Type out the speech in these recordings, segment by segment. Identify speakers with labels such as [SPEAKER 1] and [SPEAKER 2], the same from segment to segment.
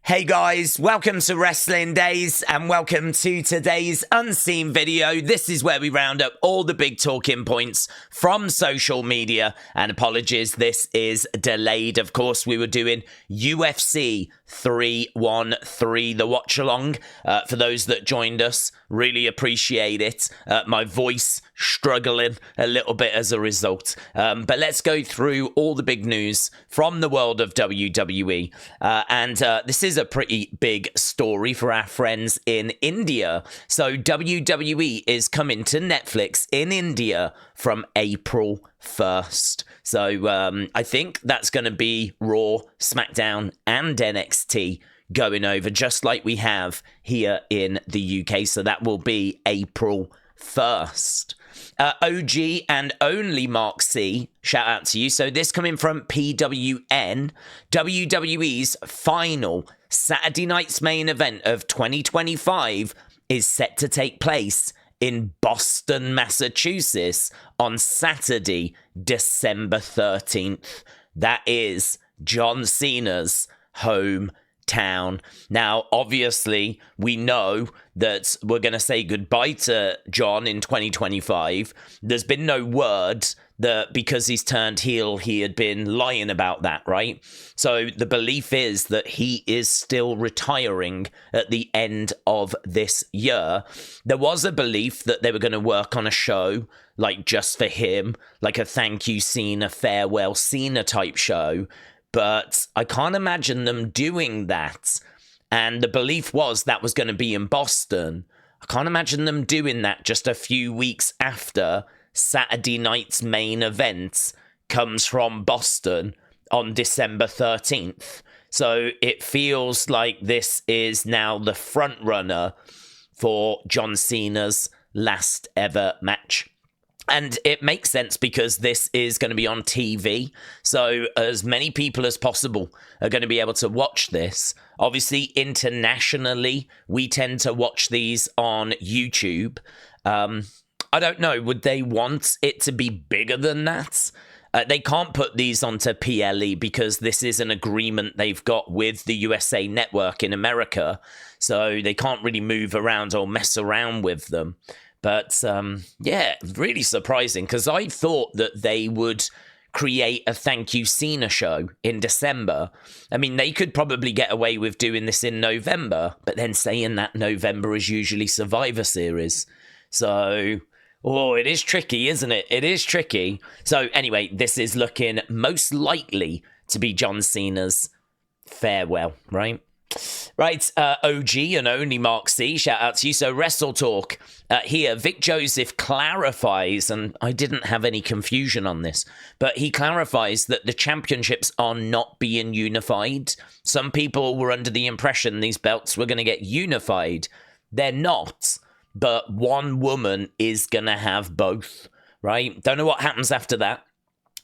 [SPEAKER 1] Hey guys, welcome to Wrestling Days and welcome to today's unseen video. This is where we round up all the big talking points from social media, and apologies, this is delayed. Of course, we were doing UFC 313, the watch along. For those that joined us, really appreciate it. My voice struggling a little bit as a result. But let's go through all the big news from the world of WWE. This is a pretty big story for our friends in India. So WWE is coming to Netflix in India from April 1st. So I think that's going to be Raw, SmackDown, and NXT going over, just like we have here in the UK. So that will be April 1st. OG and only Mark C, shout out to you. So this coming from PWN, WWE's final Saturday night's main event of 2025 is set to take place in Boston, Massachusetts on Saturday, December 13th. That is John Cena's hometown. Now, obviously, we know that we're going to say goodbye to John in 2025. There's been no word that because he's turned heel, he had been lying about that, right? So the belief is that he is still retiring at the end of this year. There was a belief that they were going to work on a show like just for him, like a thank you Cena, farewell Cena type show. But I can't imagine them doing that. And the belief was that was going to be in Boston. I can't imagine them doing that just a few weeks after Saturday night's main event comes from Boston on December 13th. So it feels like this is now the front runner for John Cena's last ever match. And it makes sense because this is going to be on TV. So as many people as possible are going to be able to watch this. Obviously, internationally, we tend to watch these on YouTube. I don't know. Would they want it to be bigger than that? They can't put these onto PLE because this is an agreement they've got with the USA Network in America. So they can't really move around or mess around with them. But, yeah, really surprising because I thought that they would create a thank you Cena show in December. I mean, they could probably get away with doing this in November, but then saying that November is usually Survivor Series. So, it is tricky, isn't it? It is tricky. So, anyway, this is looking most likely to be John Cena's farewell, right? Right, OG and only Mark C, shout out to you. So Wrestle Talk here, Vic Joseph clarifies, and I didn't have any confusion on this, but he clarifies that the championships are not being unified. Some people were under the impression these belts were going to get unified. They're not, but one woman is going to have both, right? Don't know what happens after that.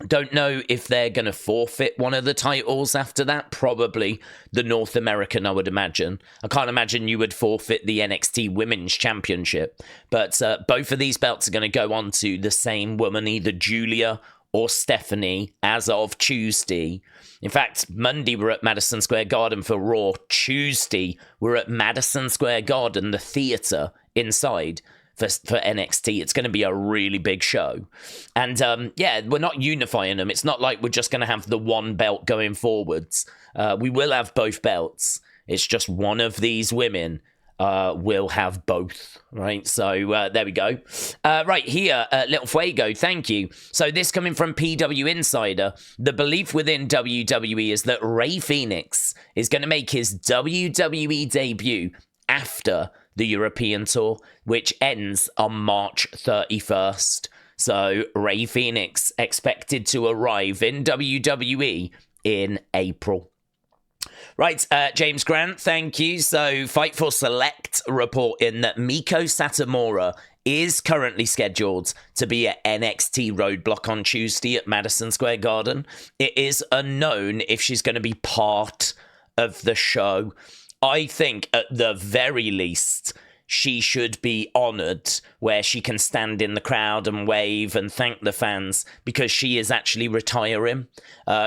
[SPEAKER 1] Don't know if they're going to forfeit one of the titles after that. Probably the North American, I would imagine. I can't imagine you would forfeit the NXT Women's Championship. But both of these belts are going to go on to the same woman, either Julia or Stephanie, as of Tuesday. In fact, Monday we're at Madison Square Garden for Raw. Tuesday we're at Madison Square Garden, the theater inside. For NXT, it's going to be a really big show. And yeah, we're not unifying them. It's not like we're just going to have the one belt going forwards. We will have both belts. It's just one of these women will have both, right? So there we go. Right here, Little Fuego, thank you. So this coming from PW Insider, the belief within WWE is that Rey Fenix is going to make his WWE debut after the European tour, which ends on March 31st. So Rey Fenix expected to arrive in WWE in April. Right, James Grant, thank you. So Fightful Select reporting that Meiko Satomura is currently scheduled to be at NXT Roadblock on Tuesday at Madison Square Garden. It is unknown if she's going to be part of the show. I think at the very least, she should be honored, where she can stand in the crowd and wave and thank the fans, because she is actually retiring.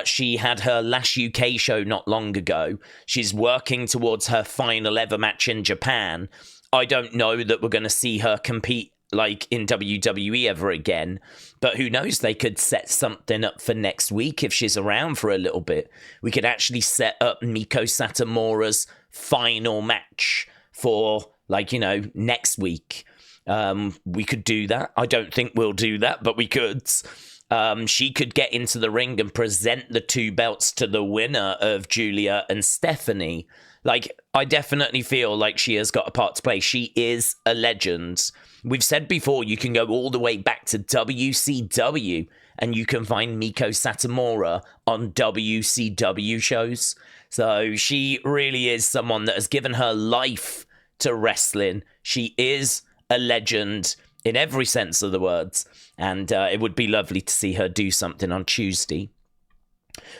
[SPEAKER 1] She had her last UK show not long ago. She's working towards her final ever match in Japan. I don't know that we're going to see her compete like in WWE ever again, but who knows, they could set something up for next week if she's around for a little bit. We could actually set up Meiko Satomura's final match for, like, you know, next week. We could do that. I don't think we'll do that, but we could. She could get into the ring and present the 2 belts to the winner of Julia and Stephanie. Like, I definitely feel like she has got a part to play. She is a legend. We've said before, you can go all the way back to WCW and you can find Meiko Satomura on WCW shows. So she really is someone that has given her life to wrestling. She is a legend in every sense of the words. And it would be lovely to see her do something on Tuesday.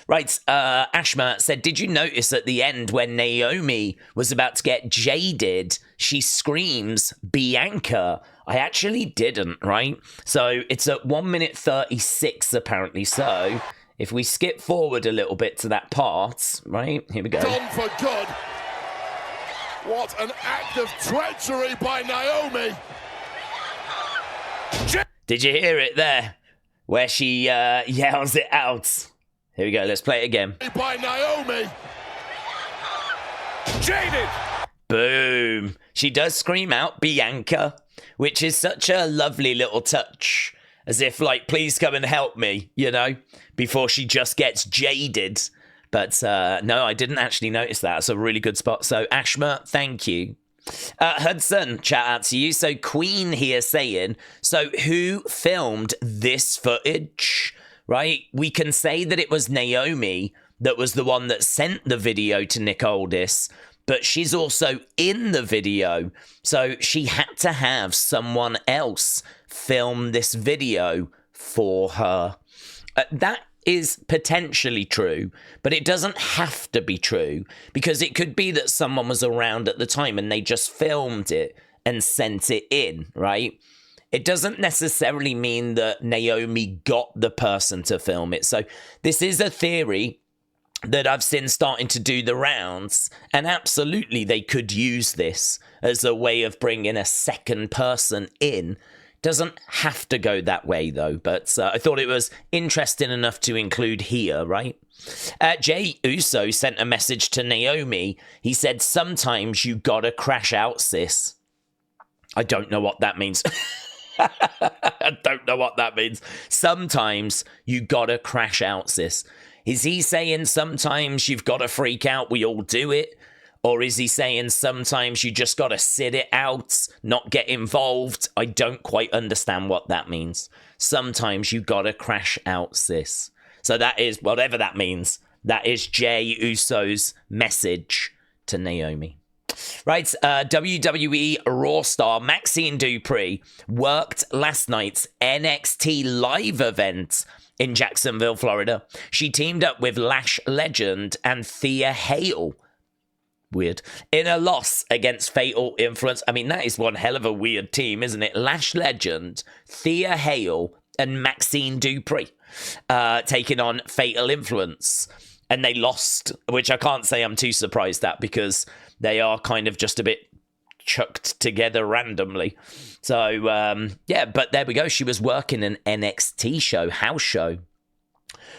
[SPEAKER 1] Right, Ashma said, did you notice at the end when Naomi was about to get jaded, she screams, Bianca? I actually didn't, right? So it's at 1 minute 36, apparently. So if we skip forward a little bit to that part, right? Here we go.
[SPEAKER 2] Gone for good. What an act of treachery by Naomi.
[SPEAKER 1] Did you hear it there? Where she yells it out. Here we go, let's play it again.
[SPEAKER 2] By Naomi. Jaded.
[SPEAKER 1] Boom. She does scream out Bianca, which is such a lovely little touch. As if, like, please come and help me, you know, before she just gets jaded. But no, I didn't actually notice that. It's a really good spot. So, Ashma, thank you. Hudson, shout out to you. So, Queen here saying, so who filmed this footage? Right? We can say that it was Naomi that was the one that sent the video to Nick Aldis, but she's also in the video. So she had to have someone else film this video for her. That is potentially true, but it doesn't have to be true, because it could be that someone was around at the time and they just filmed it and sent it in, right? It doesn't necessarily mean that Naomi got the person to film it. So this is a theory that I've seen starting to do the rounds, and absolutely they could use this as a way of bringing a second person in. Doesn't have to go that way though, but I thought it was interesting enough to include here, right? Jey Uso sent a message to Naomi. He said, sometimes you gotta crash out, sis. I don't know what that means. I don't know what that means. Sometimes you gotta crash out, sis. Is he saying sometimes you've gotta freak out, we all do it? Or is he saying sometimes you just gotta sit it out, not get involved? I don't quite understand what that means. Sometimes you gotta crash out, sis. So that is, whatever that means, that is Jey Uso's message to Naomi. Right, WWE RAW star Maxxine Dupri worked last night's NXT live event in Jacksonville, Florida. She teamed up with Lash legend and Thea Hale. Weird. In a loss against Fatal Influence. I mean, that is one hell of a weird team, isn't it? Lash legend, Thea Hale, and Maxxine Dupri taking on Fatal Influence. And they lost, which I can't say I'm too surprised at, because they are kind of just a bit chucked together randomly. So, yeah, but there we go. She was working an NXT show, house show.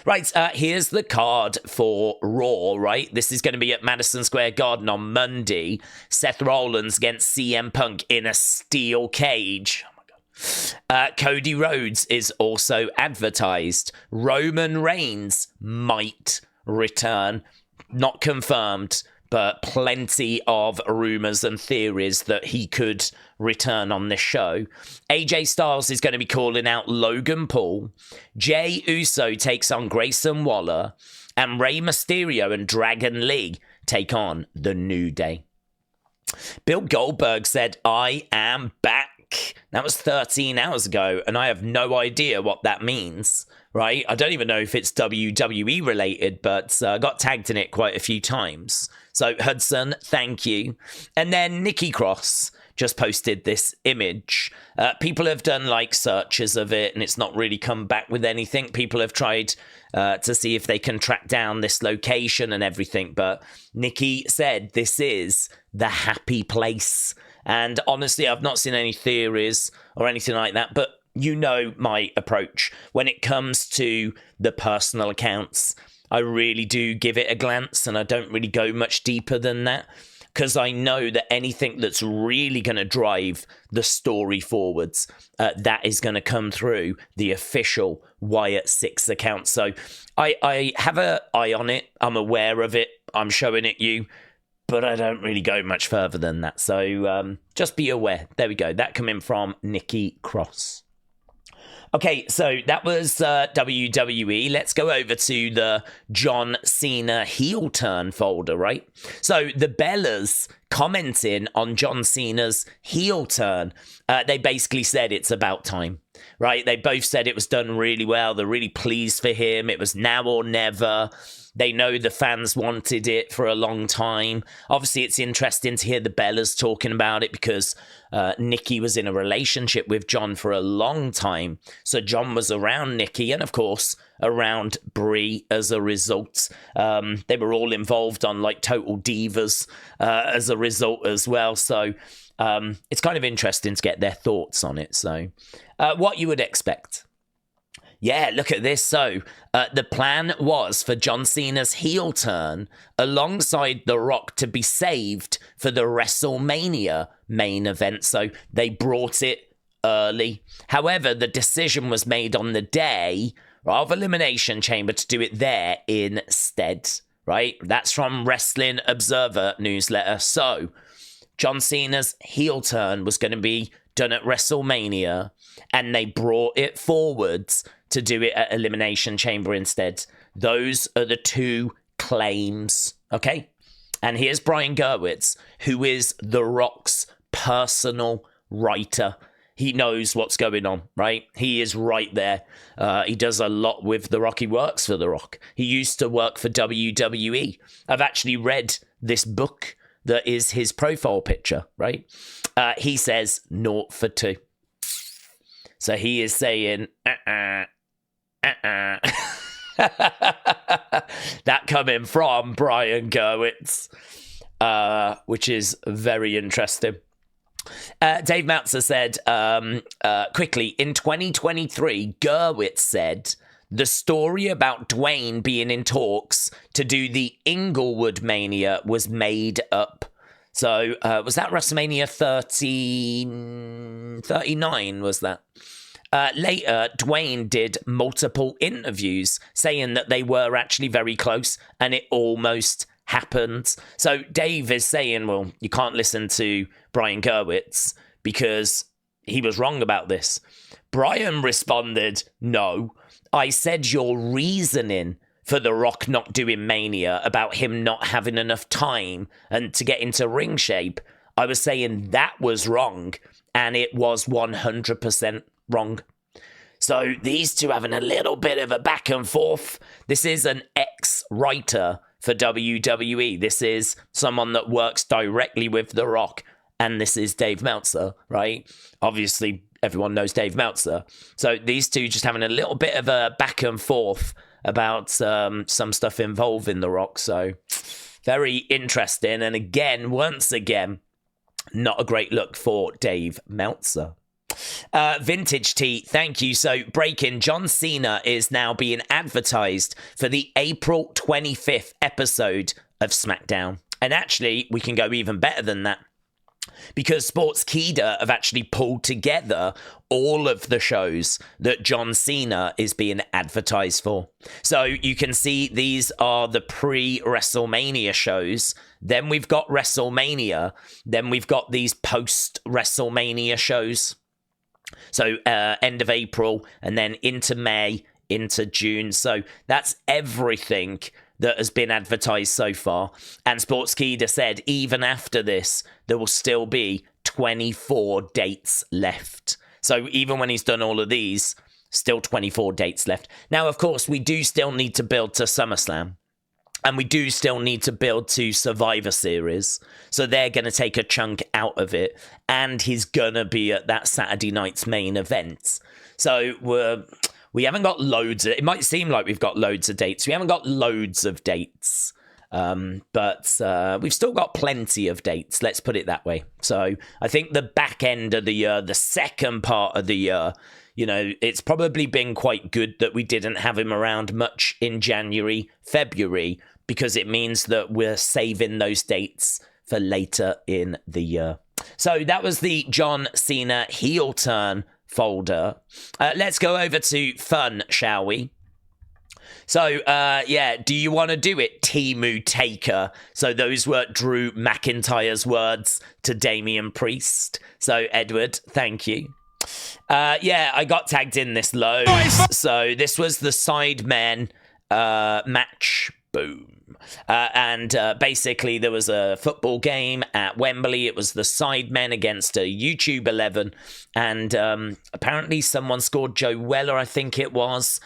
[SPEAKER 1] Right, here's the card for Raw, right? This is going to be at Madison Square Garden on Monday. Seth Rollins against CM Punk in a steel cage. Oh my God. Cody Rhodes is also advertised. Roman Reigns might return. Not confirmed, but plenty of rumors and theories that he could return on this show. AJ Styles is going to be calling out Logan Paul. Jey Uso takes on Grayson Waller. And Rey Mysterio and Dragon Lee take on The New Day. Bill Goldberg said, I am back. That was 13 hours ago, and I have no idea what that means. Right? I don't even know if it's WWE related, but I got tagged in it quite a few times. So, Hudson, thank you. And then Nikki Cross. just posted this image. People have done like searches of it, and it's not really come back with anything. People have tried to see if they can track down this location and everything, but Nikki said this is the happy place. And honestly, I've not seen any theories or anything like that, but you know my approach. When it comes to the personal accounts, I really do give it a glance, and I don't really go much deeper than that, because I know that anything that's really going to drive the story forwards, that is going to come through the official Wyatt 6 account. So I have an eye on it. I'm aware of it. I'm showing it you, but I don't really go much further than that. So just be aware. There we go. That coming from Nikki Cross. Okay, so that was WWE. Let's go over to the John Cena heel turn folder, right? So the Bellas commenting on John Cena's heel turn, they basically said it's about time, right? They both said it was done really well. They're really pleased for him. It was now or never. They know the fans wanted it for a long time. Obviously, it's interesting to hear the Bellas talking about it because Nikki was in a relationship with John for a long time. So John was around Nikki and, of course, around Brie as a result. They were all involved on, like, Total Divas as a result as well. So it's kind of interesting to get their thoughts on it. So what you would expect. Yeah, look at this. So the plan was for John Cena's heel turn alongside The Rock to be saved for the WrestleMania main event. So they brought it early. However, the decision was made on the day of Elimination Chamber to do it there instead, right? That's from Wrestling Observer newsletter. So John Cena's heel turn was going to be done at WrestleMania, and they brought it forwards to do it at Elimination Chamber instead. Those are the two claims, okay? And here's Brian Gewirtz, who is The Rock's personal writer. He knows what's going on, right? He is right there. He does a lot with The Rock. He works for The Rock. He used to work for WWE. I've actually read this book that is his profile picture, right? He says 0 for 2. So he is saying, that coming from Brian Gewirtz, which is very interesting. Dave Meltzer said, quickly, in 2023, Gewirtz said, the story about Dwayne being in talks to do the Inglewood Mania was made up. So was that WrestleMania 39, was that? Later, Dwayne did multiple interviews saying that they were actually very close and it almost happened. So Dave is saying, well, you can't listen to Brian Gewirtz because he was wrong about this. Brian responded, no, I said your reasoning for The Rock not doing Mania about him not having enough time and to get into ring shape. I was saying that was wrong, and it was 100% wrong. So these two having a little bit of a back and forth. This is an ex-writer for WWE. This is someone that works directly with The Rock, and this is Dave Meltzer, right? Obviously, everyone knows Dave Meltzer. So these two just having a little bit of a back and forth about some stuff involving The Rock. So very interesting. And again, once again, not a great look for Dave Meltzer. Vintage T, thank you. So breaking, John Cena is now being advertised for the April 25th episode of SmackDown. And actually, we can go even better than that, because Sportskeeda have actually pulled together all of the shows that John Cena is being advertised for. So you can see these are the pre-WrestleMania shows. Then we've got WrestleMania. Then we've got these post-WrestleMania shows. So end of April and then into May, into June. So that's everything that has been advertised so far. And Sportskeeda said even after this, there will still be 24 dates left. So even when he's done all of these, still 24 dates left. Now, of course, we do still need to build to SummerSlam. And we do still need to build to Survivor Series. So they're going to take a chunk out of it. And he's going to be at that Saturday night's main event. So we haven't got loads. It might seem like we've got loads of dates. We haven't got loads of dates. But we've still got plenty of dates. Let's put it that way. So I think the back end of the year, the second part of the year, you know, it's probably been quite good that we didn't have him around much in January, February, because it means that we're saving those dates for later in the year. So that was the John Cena heel turn folder. Let's go over to fun, shall we? So, yeah, do you want to do it, Timu Taker? So those were Drew McIntyre's words to Damian Priest. So, Edward, thank you. Yeah, I got tagged in this loads. So this was the Sidemen match. Boom. And basically there was a football game at Wembley. It was the Sidemen against a YouTube 11. And apparently someone scored Joe Weller, I think it was.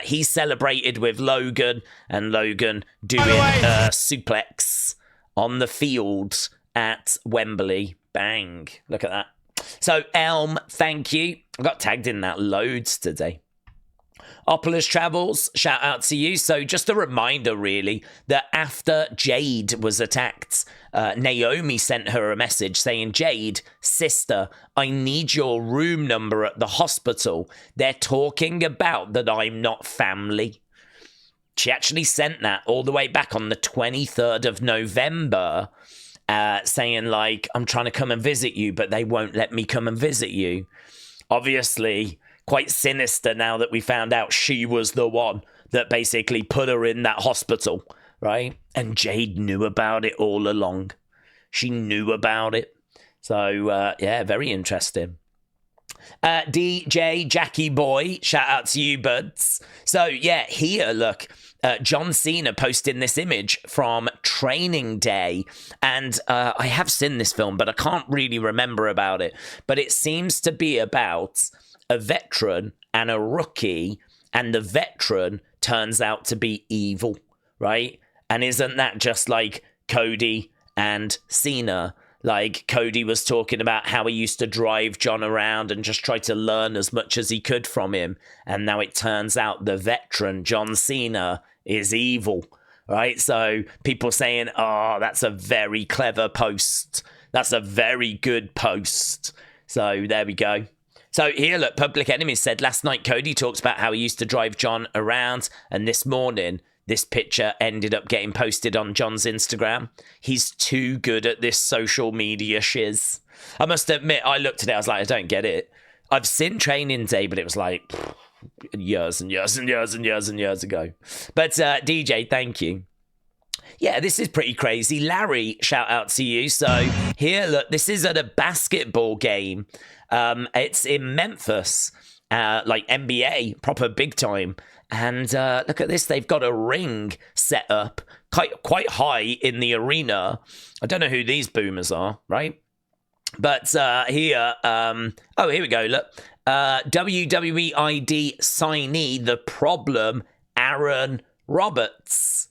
[SPEAKER 1] He celebrated with Logan, and Logan doing a suplex on the field at Wembley. Bang. Look at that. So, Elm, thank you. I got tagged in that loads today. Opulus Travels, shout out to you. So, just a reminder, really, that after Jade was attacked, Naomi sent her a message saying, Jade, sister, I need your room number at the hospital. They're talking about that I'm not family. She actually sent that all the way back on the 23rd of November. Saying, like, I'm trying to come and visit you, but they won't let me come and visit you. Obviously, quite sinister now that we found out she was the one that basically put her in that hospital, right? And Jade knew about it all along. She knew about it. So, yeah, very interesting. DJ Jackie Boy, shout out to you, buds. So, yeah, here, look. John Cena posting this image from Training Day, and I have seen this film, but I can't really remember about it. But it seems to be about a veteran and a rookie, and the veteran turns out to be evil, right? And isn't that just like Cody and Cena? Like, Cody was talking about how he used to drive John around and just try to learn as much as he could from him. And now it turns out the veteran, John Cena, is evil, right? So people saying, oh, that's a very clever post. That's a very good post. So there we go. So here, look, Public Enemy said, last night Cody talks about how he used to drive John around. And this morning, this picture ended up getting posted on John's Instagram. He's too good at this social media shiz. I must admit, I looked at it, I was like, I don't get it. I've seen Training Day, but it was like years and years and years and years and years ago. But DJ, thank you. Yeah, this is pretty crazy. Larry, shout out to you. So here, look, this is at a basketball game. It's in Memphis, like NBA, proper big time. And look at this. They've got a ring set up quite high in the arena. I don't know who these boomers are, right? But here, oh, here we go. Look, WWE ID signee, The Problem, Aaron Roberts.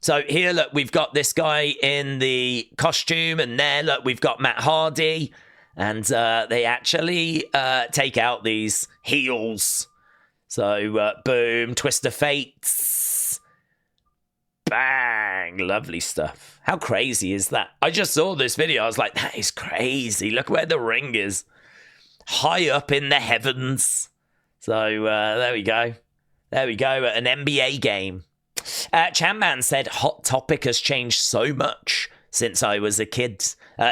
[SPEAKER 1] So here, look, we've got this guy in the costume, and there, look, we've got Matt Hardy, and they actually take out these heels. So, boom, Twist of Fates, bang, lovely stuff. How crazy is that? I just saw this video, I was like, that is crazy. Look where the ring is. High up in the heavens. So, there we go. There we go, an NBA game. Chamman said, Hot Topic has changed so much since I was a kid.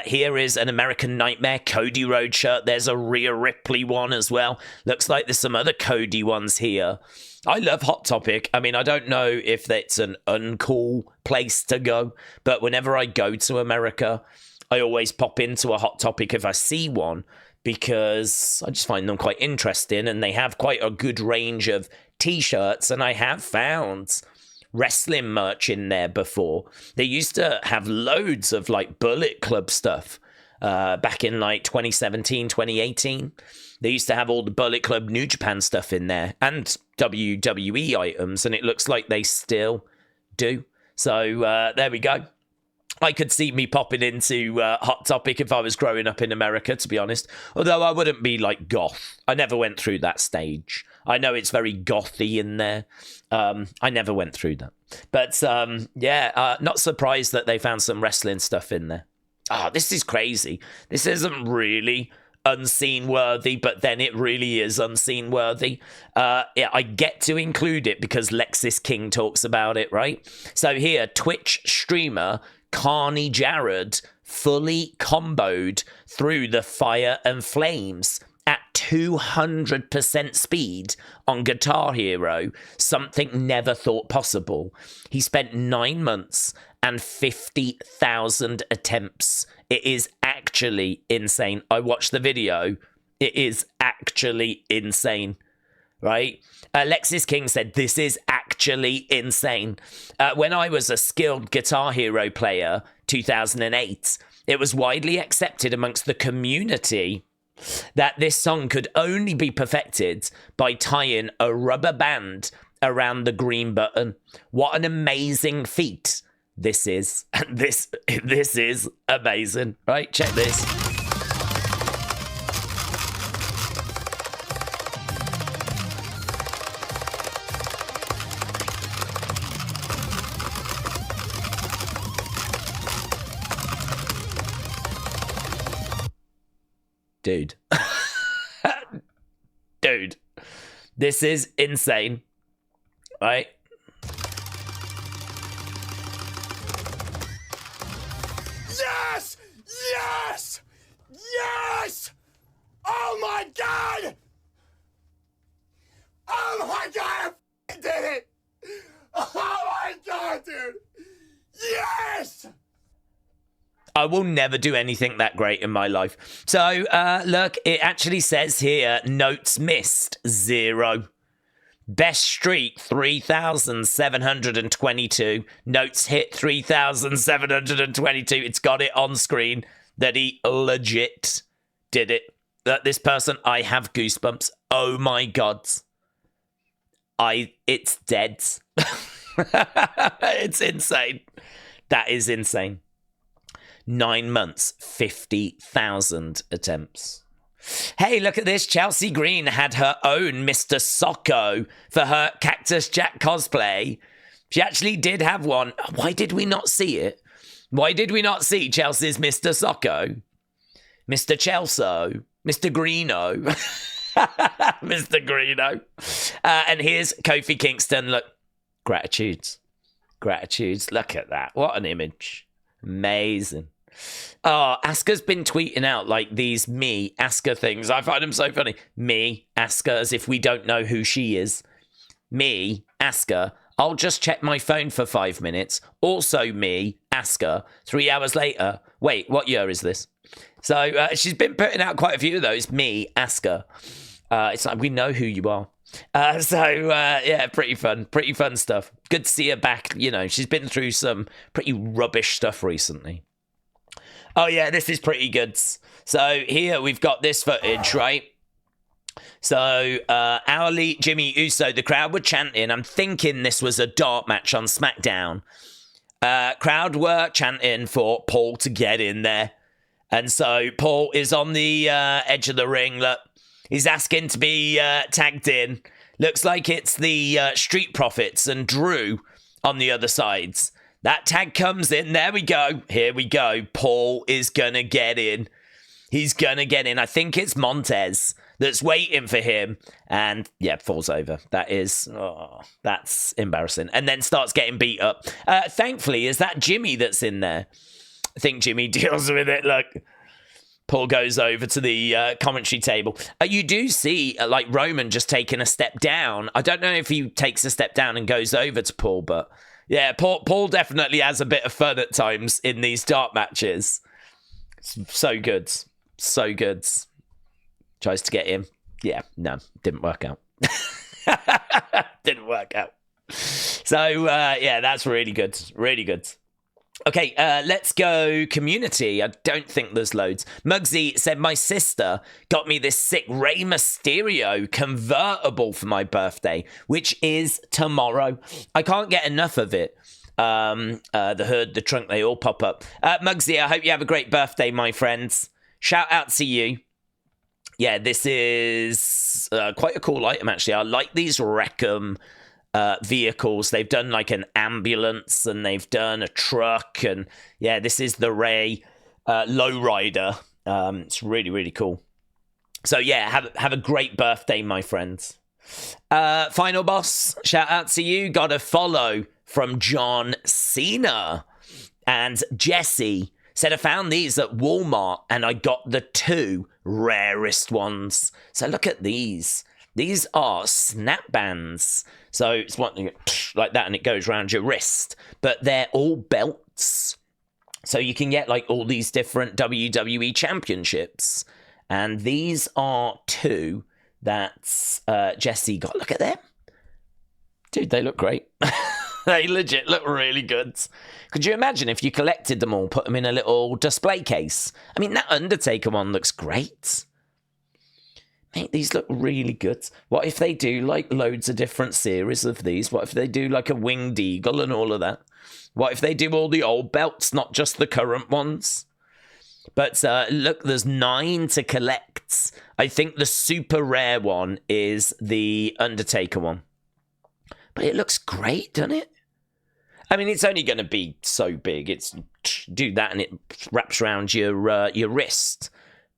[SPEAKER 1] Here is an American Nightmare Cody Rhodes shirt. There's a Rhea Ripley one as well. Looks like there's some other Cody ones here. I love Hot Topic. I mean, I don't know if that's an uncool place to go, but whenever I go to America, I always pop into a Hot Topic if I see one, because I just find them quite interesting, and they have quite a good range of t-shirts, and I have found wrestling merch in there before. They used to have loads of like Bullet Club stuff back in like 2017, 2018. They used to have all the Bullet Club New Japan stuff in there, and WWE items, and it looks like they still do. So there we go. I could see me popping into Hot Topic if I was growing up in America, to be honest. Although I wouldn't be like goth. I never went through that stage. I know it's very gothy in there. I never went through that. But not surprised that they found some wrestling stuff in there. This is crazy. This isn't really unseen worthy, but then it really is unseen worthy. I get to include it because Lexis King talks about it, right? So here, Twitch streamer Carney Jarrett fully comboed through the Fire and Flames at 200% speed on Guitar Hero, something never thought possible. He spent 9 months and 50,000 attempts. It is actually insane. I watched the video. It is actually insane, right? Alexis King said, this is actually insane. When I was a skilled Guitar Hero player, 2008, it was widely accepted amongst the community that this song could only be perfected by tying a rubber band around the green button. What an amazing feat this is. This is amazing, right? Check this. Dude. Dude. This is insane. Right?
[SPEAKER 2] Yes! Yes! Yes! Oh my God! Oh my God! I did it! Oh my God, dude! Yes!
[SPEAKER 1] I will never do anything that great in my life. So, look, it actually says here, notes missed, 0. Best streak, 3,722. Notes hit, 3,722. It's got it on screen that he legit did it. That this person, I have goosebumps. Oh my God. It's dead. It's insane. That is insane. 9 months, 50,000 attempts. Hey, look at this. Chelsea Green had her own Mr. Socko for her Cactus Jack cosplay. She actually did have one. Why did we not see it? Why did we not see Chelsea's Mr. Socko? Mr. Chelso? Mr. Greeno? Mr. Greeno. And here's Kofi Kingston. Look, gratitudes. Gratitudes. Look at that. What an image. Amazing. Oh, Asuka's been tweeting out like these me Asuka things. I find them so funny. Me Asuka, as if we don't know who she is. Me Asuka. I'll just check my phone for 5 minutes. Also me Asuka. 3 hours later. Wait, what year is this? So she's been putting out quite a few of those. Me Asuka. It's like we know who you are. Yeah, pretty fun stuff. Good to see her back. You know, she's been through some pretty rubbish stuff recently. Oh yeah, this is pretty good. So here we've got this footage, right? So our elite Jimmy Uso, the crowd were chanting. I'm thinking this was a dart match on SmackDown. Crowd were chanting for Paul to get in there. And so Paul is on the edge of the ring. Look, he's asking to be tagged in. Looks like it's the Street Profits and Drew on the other sides. That tag comes in. There we go. Here we go. Paul is going to get in. He's going to get in. I think it's Montez that's waiting for him. And, yeah, falls over. That's embarrassing. And then starts getting beat up. Thankfully, is that Jimmy that's in there? I think Jimmy deals with it. Look. Paul goes over to the commentary table. You do see, like, Roman just taking a step down. I don't know if he takes a step down and goes over to Paul, but... yeah, Paul definitely has a bit of fun at times in these dart matches. So good. So good. Tries to get him. Yeah, no, didn't work out. Didn't work out. So, yeah, that's really good. Really good. Okay, let's go community. I don't think there's loads. Muggsy said, my sister got me this sick Rey Mysterio convertible for my birthday, which is tomorrow. I can't get enough of it. the hood, the trunk, they all pop up. Muggsy, I hope you have a great birthday, my friends. Shout out to you. Yeah, this is quite a cool item, actually. I like these Wreckham vehicles. They've done like an ambulance and they've done a truck. And yeah, this is the Rey Lowrider. It's really, really cool. So yeah, have a great birthday, my friends. Final boss, shout out to you. Got a follow from John Cena. And Jesse said, I found these at Walmart and I got the 2 rarest ones. So look at these. These are snap bands. So it's one like that and it goes around your wrist. But they're all belts. So you can get like all these different WWE championships. And these are 2 that Jesse got. Look at them. Dude, they look great. They legit look really good. Could you imagine if you collected them all, put them in a little display case? I mean, that Undertaker one looks great. Mate, these look really good. What if they do, like, loads of different series of these? What if they do, like, a Winged Eagle and all of that? What if they do all the old belts, not just the current ones? But look, there's 9 to collect. I think the super rare one is the Undertaker one. But it looks great, doesn't it? I mean, it's only going to be so big. It's do that and it wraps around your wrist.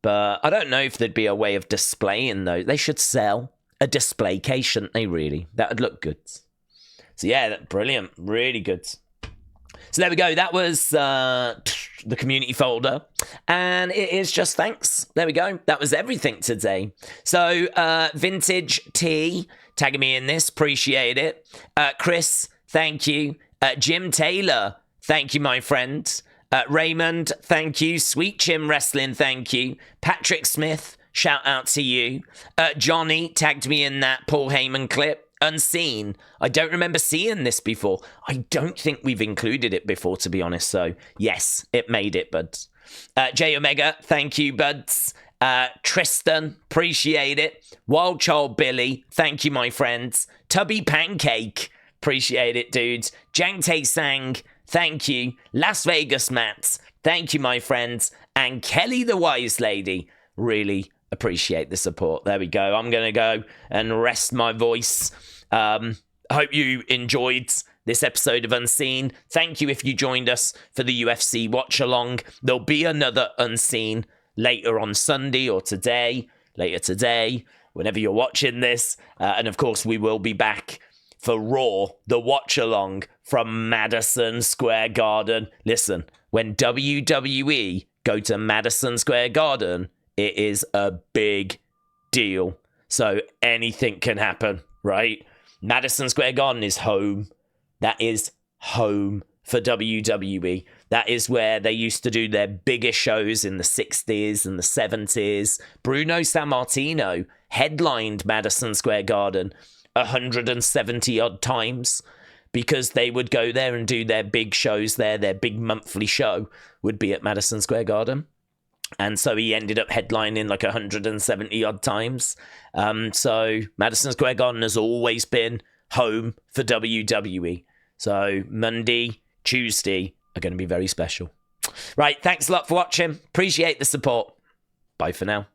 [SPEAKER 1] But I don't know if there'd be a way of displaying those. They should sell a display case, shouldn't they, really? That would look good. So yeah, brilliant. Really good. So there we go. That was the community folder. And it is just thanks. There we go. That was everything today. So Vintage T tagging me in this. Appreciate it. Chris, thank you. Jim Taylor, thank you, my friend. Raymond, thank you. Sweet Chim Wrestling, thank you. Patrick Smith, shout out to you. Johnny tagged me in that Paul Heyman clip. Unseen. I don't remember seeing this before. I don't think we've included it before, to be honest. So, yes, it made it, buds. J Omega, thank you, buds. Tristan, appreciate it. Wild Child Billy, thank you, my friends. Tubby Pancake, appreciate it, dudes. Jang Tae Sang, thank you. Las Vegas Mats, thank you, my friends. And Kelly the Wise Lady, really appreciate the support. There we go. I'm going to go and rest my voice. I hope you enjoyed this episode of Unseen. Thank you if you joined us for the UFC watch along. There'll be another Unseen later on Sunday or later today, whenever you're watching this. And of course, we will be back for Raw, the watch along from Madison Square Garden. Listen, when WWE go to Madison Square Garden, it is a big deal. So anything can happen, right? Madison Square Garden is home. That is home for WWE. That is where they used to do their biggest shows in the 60s and the 70s. Bruno Sammartino headlined Madison Square Garden 170 odd times because they would go there and do their big shows there. Their big monthly show would be at Madison Square Garden. And so he ended up headlining like 170 odd times. So Madison Square Garden has always been home for WWE. So Monday, Tuesday are going to be very special. Right, thanks a lot for watching. Appreciate the support. Bye for now.